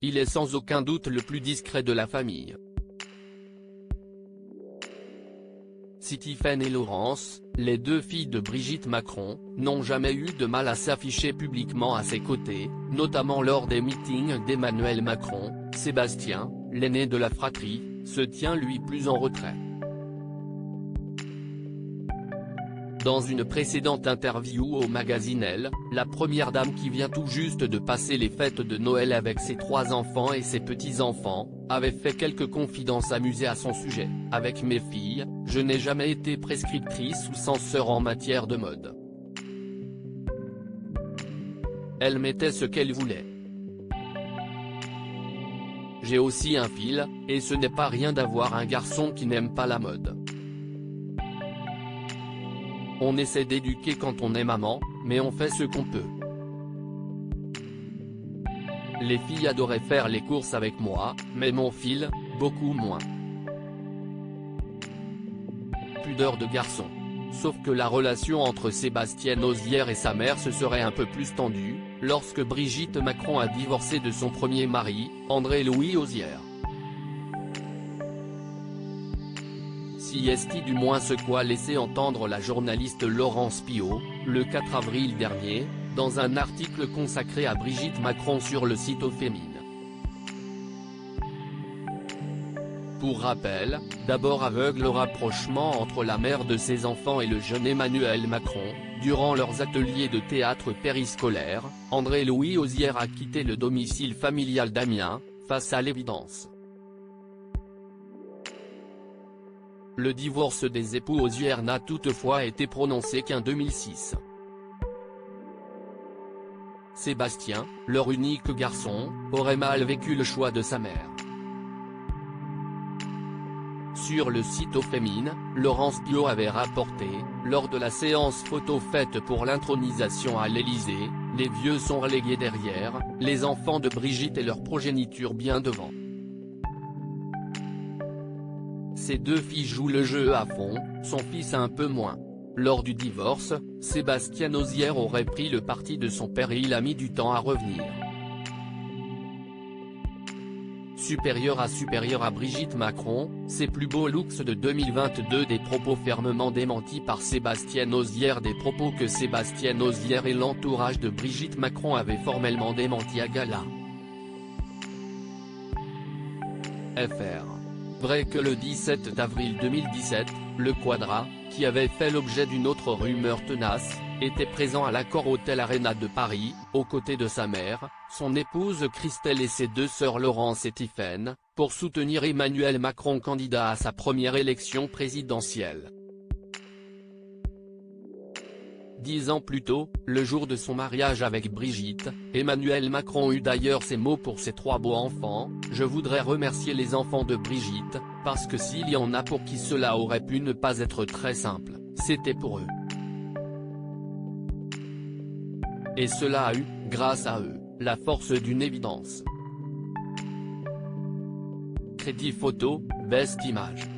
il est sans aucun doute le plus discret de la famille. Stéphane et Laurence, les deux filles de Brigitte Macron, n'ont jamais eu de mal à s'afficher publiquement à ses côtés, notamment lors des meetings d'Emmanuel Macron. Sébastien, l'aîné de la fratrie, se tient lui plus en retrait. Dans une précédente interview au magazine Elle, la première dame qui vient tout juste de passer les fêtes de Noël avec ses 3 enfants et ses petits-enfants, avait fait quelques confidences amusées à son sujet. « Avec mes filles, je n'ai jamais été prescriptrice ou censeur en matière de mode. Elles mettaient ce qu'elles voulaient. J'ai aussi un fils, et ce n'est pas rien d'avoir un garçon qui n'aime pas la mode. On essaie d'éduquer quand on est maman, mais on fait ce qu'on peut. Les filles adoraient faire les courses avec moi, mais mon fils, beaucoup moins. Pudeur de garçon. Sauf que la relation entre Sébastien Ozière et sa mère se serait un peu plus tendue, lorsque Brigitte Macron a divorcé de son premier mari, André-Louis Ozière. Si est du moins ce qu'a laissé entendre la journaliste Laurence Piot, le 4 avril dernier, dans un article consacré à Brigitte Macron sur le site Féminin. Pour rappel, d'abord aveugle au rapprochement entre la mère de ses enfants et le jeune Emmanuel Macron, durant leurs ateliers de théâtre périscolaire, André-Louis Ozière a quitté le domicile familial d'Amiens, face à l'évidence. Le divorce des époux Ozière n'a toutefois été prononcé qu'en 2006. Sébastien, leur unique garçon, aurait mal vécu le choix de sa mère. Sur le site Féminin, Laurence Piot avait rapporté, lors de la séance photo faite pour l'intronisation à l'Élysée, les vieux sont relégués derrière, les enfants de Brigitte et leur progéniture bien devant. Ses 2 filles jouent le jeu à fond, son fils un peu moins. Lors du divorce, Sébastien Ozière aurait pris le parti de son père et il a mis du temps à revenir. Supérieur à Brigitte Macron, ses plus beaux looks de 2022, des propos fermement démentis par Sébastien Ozière, des propos que Sébastien Ozière et l'entourage de Brigitte Macron avaient formellement démentis à Gala. FR. Vrai que le 17 avril 2017, le Quadra, qui avait fait l'objet d'une autre rumeur tenace, était présent à l'Accor Hotel Arena de Paris, aux côtés de sa mère, son épouse Christelle et ses 2 sœurs Laurence et Tiffaine, pour soutenir Emmanuel Macron candidat à sa première élection présidentielle. 10 ans plus tôt, le jour de son mariage avec Brigitte, Emmanuel Macron eut d'ailleurs ces mots pour ses 3 beaux enfants: « Je voudrais remercier les enfants de Brigitte, parce que s'il y en a pour qui cela aurait pu ne pas être très simple, c'était pour eux. Et cela a eu, grâce à eux, la force d'une évidence. » Crédit photo, Best Image.